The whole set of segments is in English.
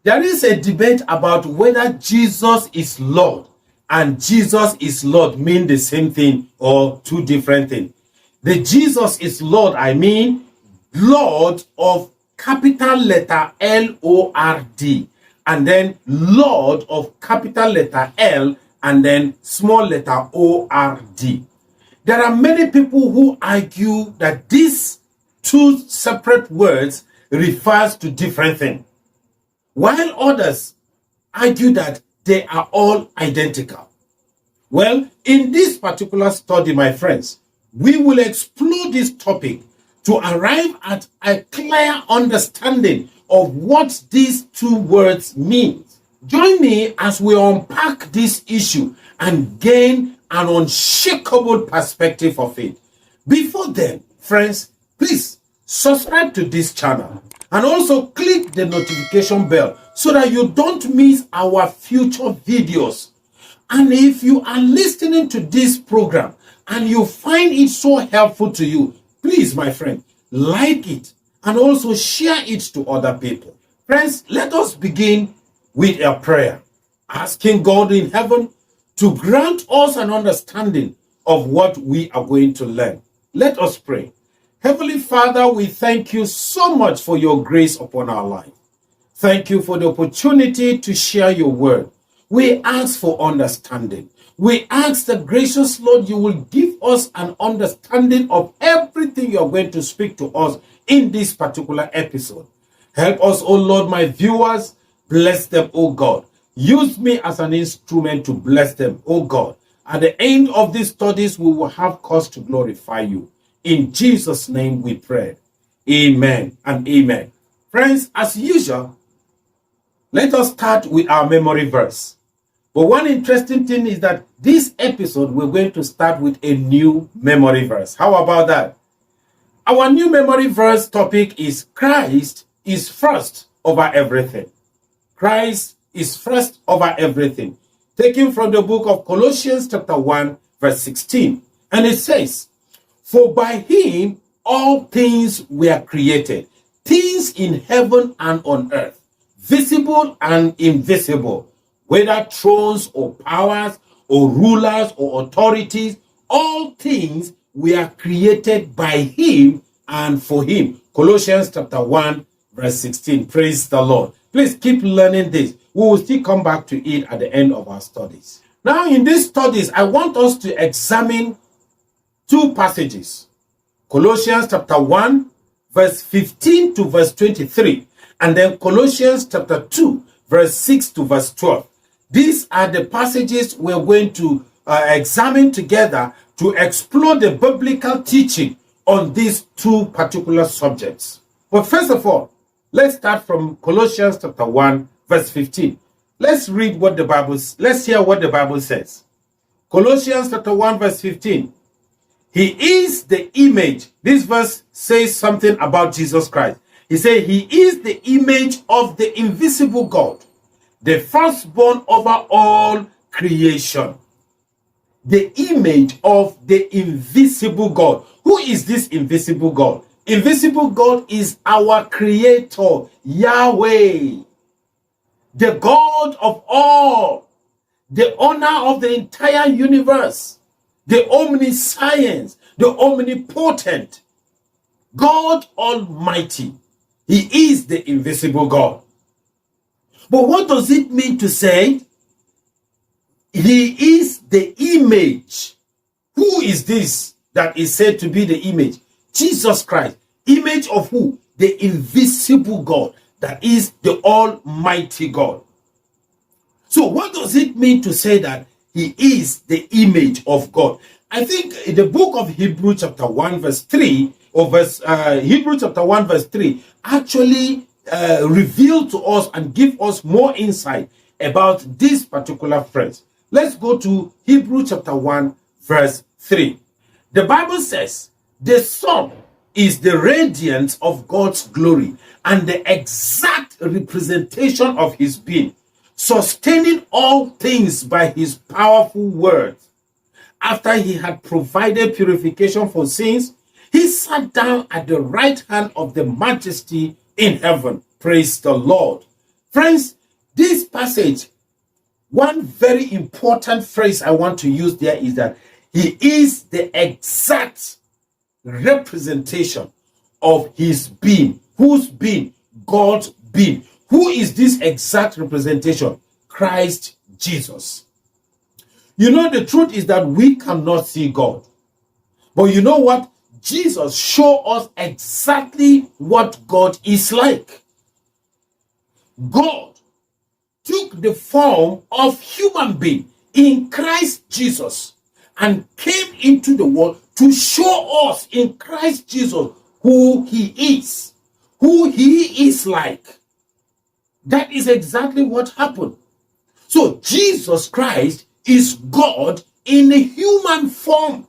There is a debate about whether Jesus is Lord and Jesus is Lord mean the same thing or two different things. The Jesus is Lord, I mean Lord of capital letter L-O-R-D, and then Lord of capital letter L and then small letter O-R-D. There are many people who argue that these two separate words refers to different things, while others argue that they are all identical. Well, in this particular study, my friends, we will explore this topic to arrive at a clear understanding of what these two words mean. Join me as we unpack this issue and gain an unshakable perspective of it. Before then, friends, please subscribe to this channel and also click the notification bell so that you don't miss our future videos. And if you are listening to this program and you find it so helpful to you, please, my friend, like it and also share it to other people. Friends, let us begin with a prayer, asking God in heaven to grant us an understanding of what we are going to learn. Let us pray. Heavenly Father, we thank you so much for your grace upon our life. Thank you for the opportunity to share your word. We ask for understanding. We ask that, gracious Lord, you will give us an understanding of everything you are going to speak to us in this particular episode. Help us, oh Lord, my viewers. Bless them, oh God. Use me as an instrument to bless them, oh God. At the end of these studies, we will have cause to glorify you. In Jesus' name we pray. Amen and amen. Friends, as usual, let us start with our memory verse. But one interesting thing is that this episode, we're going to start with a new memory verse. How about that? Our new memory verse topic is Christ is first over everything. Christ is first over everything. Taken from the book of Colossians chapter 1, verse 16. And it says, "For by him all things were created, things in heaven and on earth, visible and invisible, whether thrones or powers or rulers or authorities, all things were created by him and for him." Colossians chapter 1, verse 16. Praise the Lord. Please keep learning this. We will still come back to it at the end of our studies. Now, in these studies, I want us to examine two passages. Colossians chapter 1, verse 15 to verse 23. And then Colossians chapter 2, verse 6 to verse 12. These are the passages we're going to examine together to explore the biblical teaching on these two particular subjects. But first of all, let's start from Colossians chapter 1, verse 15. Let's hear what the Bible says. Colossians chapter 1, verse 15. He is the image. This verse says something about Jesus Christ. He said, he is the image of the invisible God, the firstborn over all creation. The image of the invisible God. Who is this invisible God? Invisible God is our creator, Yahweh, the God of all, the owner of the entire universe, the omniscience, the omnipotent, God Almighty. He is the invisible God. But what does it mean to say he is the image? Who is this that is said to be the image? Jesus Christ. Image of who? The invisible God, that is the Almighty God. So what does it mean to say that he is the image of God? I think in the book of Hebrews chapter 1 verse 3, Hebrews chapter 1 verse 3 actually reveal to us and give us more insight about this particular phrase. Let's go to Hebrews chapter 1 verse 3. The Bible says, the Son is the radiance of God's glory and the exact representation of his being, sustaining all things by his powerful word. After he had provided purification for sins, he sat down at the right hand of the majesty in heaven. Praise the Lord. Friends, this passage, one very important phrase I want to use there is that he is the exact representation of his being. Whose being? God's being. Who is this exact representation? Christ Jesus. You know, the truth is that we cannot see God. But you know what? Jesus showed us exactly what God is like. God took the form of human being in Christ Jesus and came into the world to show us in Christ Jesus who he is like. That is exactly what happened. So Jesus Christ is God in a human form,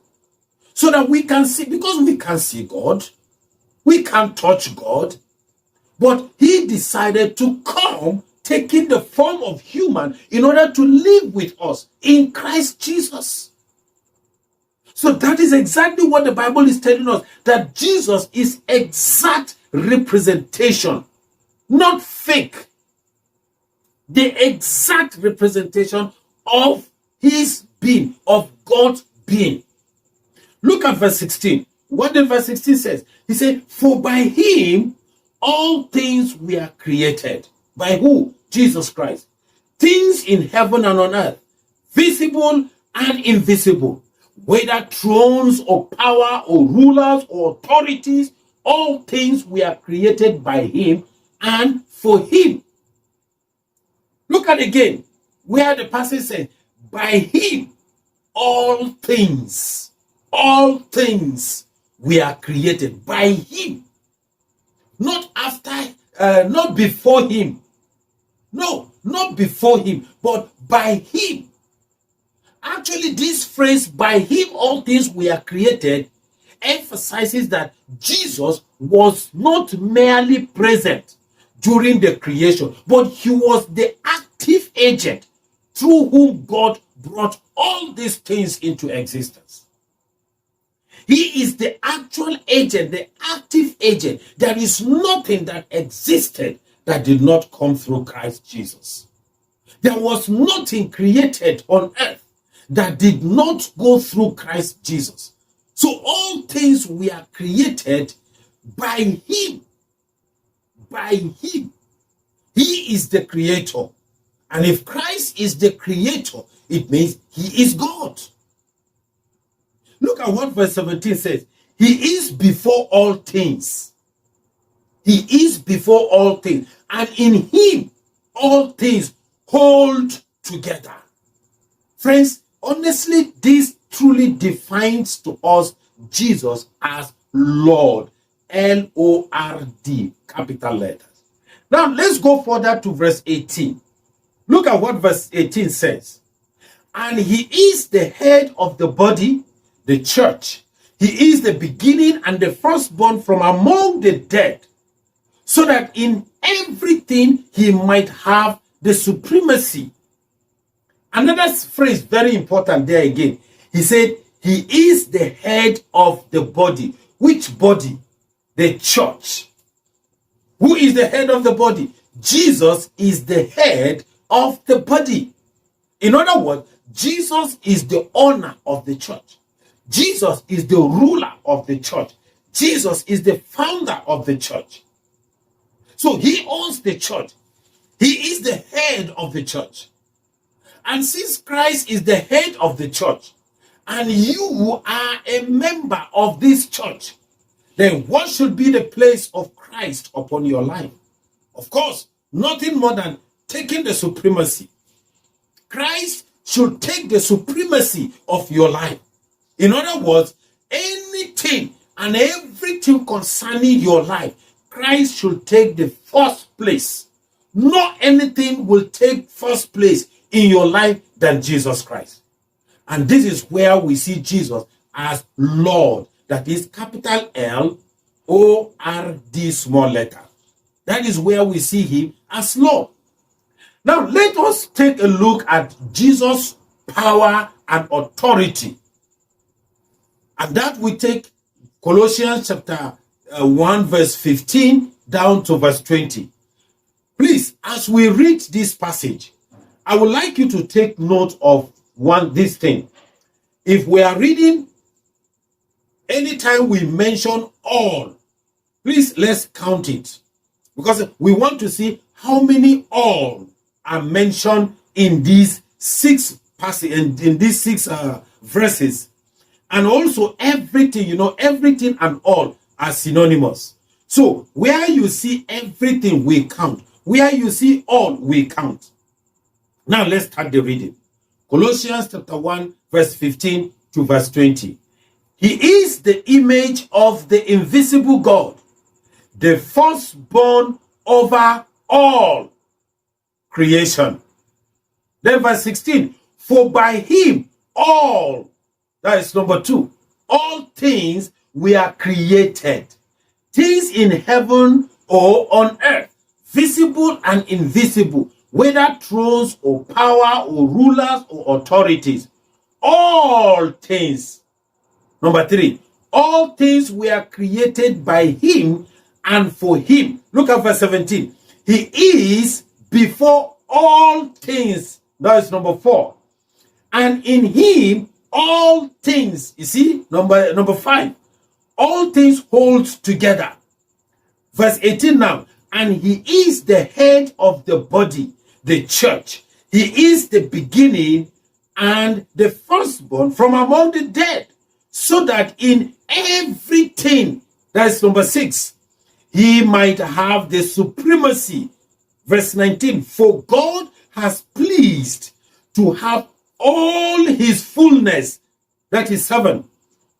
so that we can see, because we can see God, we can touch God, but he decided to come taking the form of human in order to live with us in Christ Jesus. So that is exactly what the Bible is telling us, that Jesus is exact representation, not fake. The exact representation of his being, of God's being. Look at verse 16. What the verse 16 says? He said, for by him all things were created. By who? Jesus Christ. Things in heaven and on earth, visible and invisible, whether thrones or power or rulers or authorities, all things were created by him and for him. Look at again where the passage says, by him all things were created. By him. Not after, not before him. No, not before him, but by him. Actually, this phrase, by him all things were created, emphasizes that Jesus was not merely present during the creation, but he was the active agent through whom God brought all these things into existence. He is the actual agent, the active agent. There is nothing that existed that did not come through Christ Jesus. There was nothing created on earth that did not go through Christ Jesus. So all things were created by him. By him. He is the creator. And if Christ is the creator, it means he is God. Look at what verse 17 says. He is before all things. He is before all things. And in him, all things hold together. Friends, honestly, this truly defines to us Jesus as Lord. L-O-R-D, capital letters. Now, let's go further to verse 18. Look at what verse 18 says. And he is the head of the body, the church. He is the beginning and the firstborn from among the dead, so that in everything he might have the supremacy. Another phrase, very important there again. He said, he is the head of the body. Which body? The church. Who is the head of the body? Jesus is the head of the body. In other words, Jesus is the owner of the church. Jesus is the ruler of the church. Jesus is the founder of the church. So he owns the church. He is the head of the church. And since Christ is the head of the church, and you are a member of this church, then what should be the place of Christ upon your life? Of course, nothing more than taking the supremacy. Christ should take the supremacy of your life. In other words, anything and everything concerning your life, Christ should take the first place. Not anything will take first place in your life than Jesus Christ. And this is where we see Jesus as Lord. That is capital L-O-R-D small letter. That is where we see him as Lord. Now let us take a look at Jesus' power and authority. And that we take Colossians chapter 1 verse 15 down to verse 20. Please, as we read this passage, I would like you to take note of this thing. If we are reading, anytime we mention all, please let's count it, because we want to see how many all are mentioned in these six verses. And also everything, everything and all are synonymous. So where you see everything, we count. Where you see all, we count. Now let's start the reading. Colossians chapter 1, verse 15 to verse 20. He is the image of the invisible God, the firstborn over all creation. Then verse 16. For by him all, that is number 2, all things were created. Things in heaven or on earth, visible and invisible, whether thrones or power or rulers or authorities. All things. Number 3, all things were created by him and for him. Look at verse 17. He is before all things. That is number 4. And in him all things, you see, number 5, all things hold together. Verse 18 now. And he is the head of the body, the church. He is the beginning and the firstborn from among the dead, so that in everything, that's number 6, he might have the supremacy. Verse 19, for God has pleased to have all his fullness, that is 7,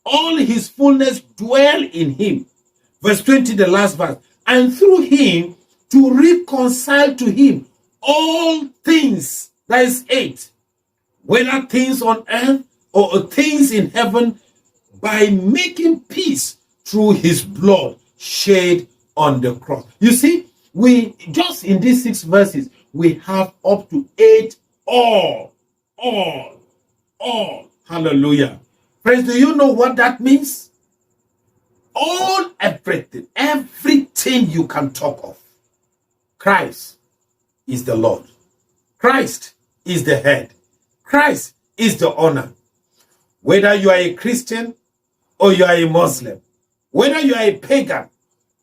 all his fullness dwell in him. Verse 20, the last verse, and through him to reconcile to him all things, that is 8, whether things on earth or things in heaven, by making peace through his blood shed on the cross. You see, we just in these 6 verses, we have up to 8 all. Hallelujah. Friends, do you know what that means? All, everything you can talk of. Christ is the Lord. Christ is the head. Christ is the honor. Whether you are a Christian or you are a Muslim, whether you are a pagan,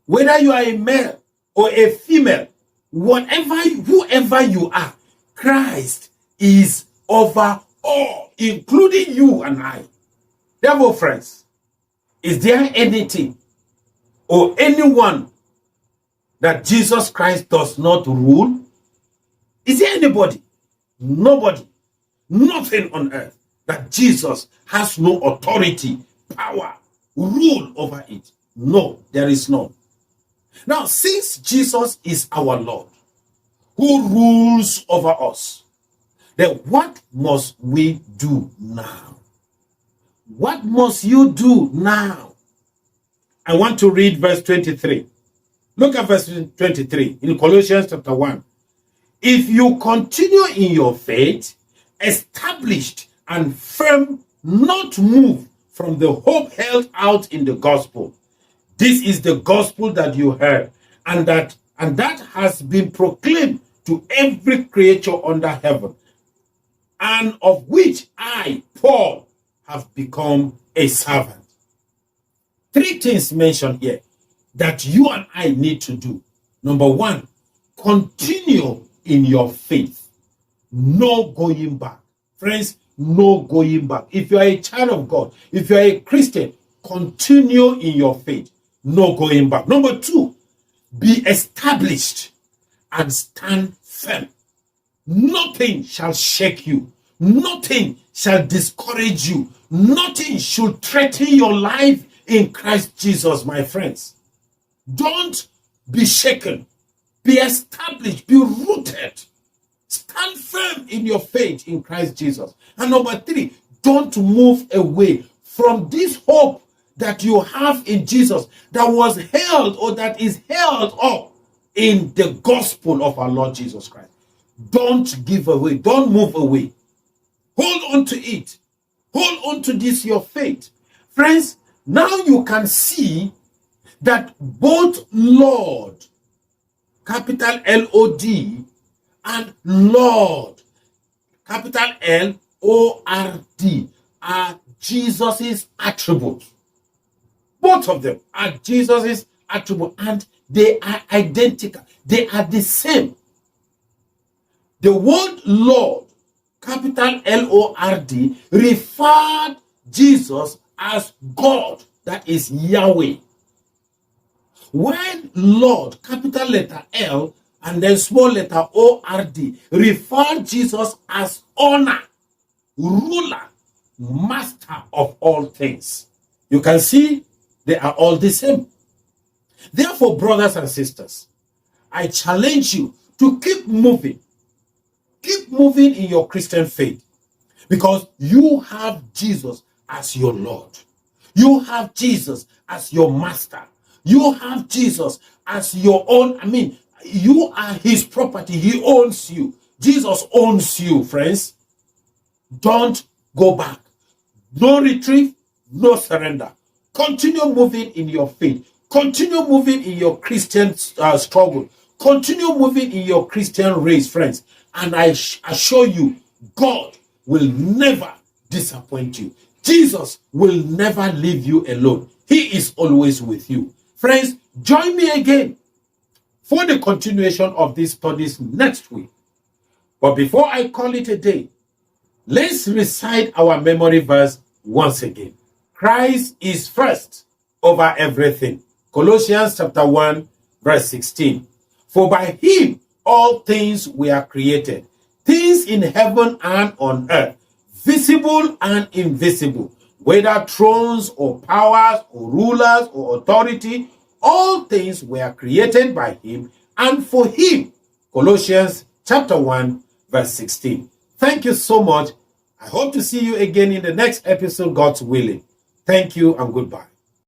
whether you are a male or a female, whoever you are, Christ is over all, including you and I. Therefore, friends, is there anything or anyone that Jesus Christ does not rule? Is there anybody? Nobody. Nothing on earth that Jesus has no authority, power, rule over it. No, there is none. Now, since Jesus is our Lord, who rules over us, then what must we do now? What must you do now? I want to read verse 23. Look at verse 23 in Colossians chapter 1. If you continue in your faith, established and firm, not move from the hope held out in the gospel. This is the gospel that you heard, and that has been proclaimed to every creature under heaven, and of which I, Paul, have become a servant. 3 things mentioned here that you and I need to do. Number 1, continue in your faith. No going back. Friends, no going back. If you are a child of God, if you are a Christian, continue in your faith. No going back. Number 2, be established and stand firm. Nothing shall shake you. Nothing shall discourage you. Nothing should threaten your life in Christ Jesus, my friends. Don't be shaken. Be established. Be rooted. Stand firm in your faith in Christ Jesus. And number 3, don't move away from this hope that you have in Jesus, that was held or that is held up in the gospel of our Lord Jesus Christ. Don't give away. Don't move away. Hold on to it. Hold on to this, your faith. Friends, now you can see that both Lord, capital L-O-D, and Lord, capital L-O-R-D, are Jesus' attributes. Both of them are Jesus' attributes, and they are identical. They are the same. The word Lord, capital L-O-R-D, referred Jesus as God, that is Yahweh. While Lord, capital letter L, and then small letter O-R-D, referred Jesus as honor, ruler, master of all things. You can see they are all the same. Therefore, brothers and sisters, I challenge you to keep moving. Keep moving in your Christian faith, because you have Jesus as your Lord. You have Jesus as your master. You have Jesus as your own. You are his property. He owns you. Jesus owns you, friends. Don't go back. No retreat, no surrender. Continue moving in your faith. Continue moving in your Christian struggle. Continue moving in your Christian race, friends. And I assure you, God will never disappoint you. Jesus will never leave you alone. He is always with you. Friends, join me again for the continuation of these studies next week. But before I call it a day, let's recite our memory verse once again. Christ is first over everything. Colossians chapter 1, verse 16. For by him all things were created, things in heaven and on earth, visible and invisible, whether thrones or powers or rulers or authority, all things were created by him and for him. Colossians chapter 1, verse 16. Thank you so much. I hope to see you again in the next episode, God's willing. Thank you and goodbye.